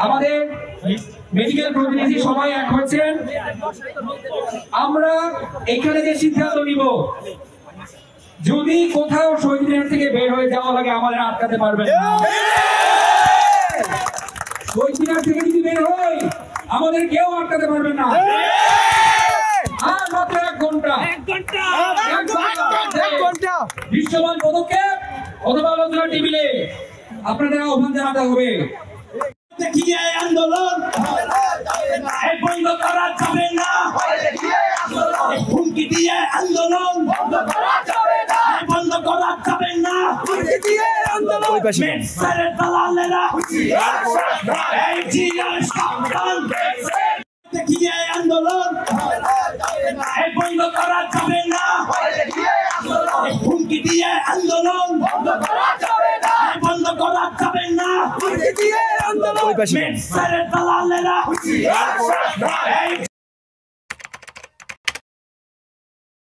আমাদের মেডিকেল প্রতিনিধি সবাই এক হয়েছেন। আমরা এখানে যে সিদ্ধান্ত নিব, যদি কোথাও শহীদ মিনার থেকে বের হয়ে যাওয়া লাগে আমাদের আটকাতে পারবেন না। শহীদ মিনার থেকে যদি বের হই আমাদের কেউ আটকাতে পারবেন না। আর মাত্র 1 ঘন্টা দৃশ্যমান পদক্ষেপ অথবা আলোচনা টেবিলে আপনাদের আহ্বান জানাতে হবে। দেখিয়ে আন্দোলন বন্ধ করা যাবে না, হুমকি দিয়ে আন্দোলন বন্ধ করা যাবে না, দালালেরা দেখিয়ে আন্দোলন বন্ধ করা যাবে না, হুমকি দিয়ে আন্দোলন বন্ধ করা যাবে না, দালালেরা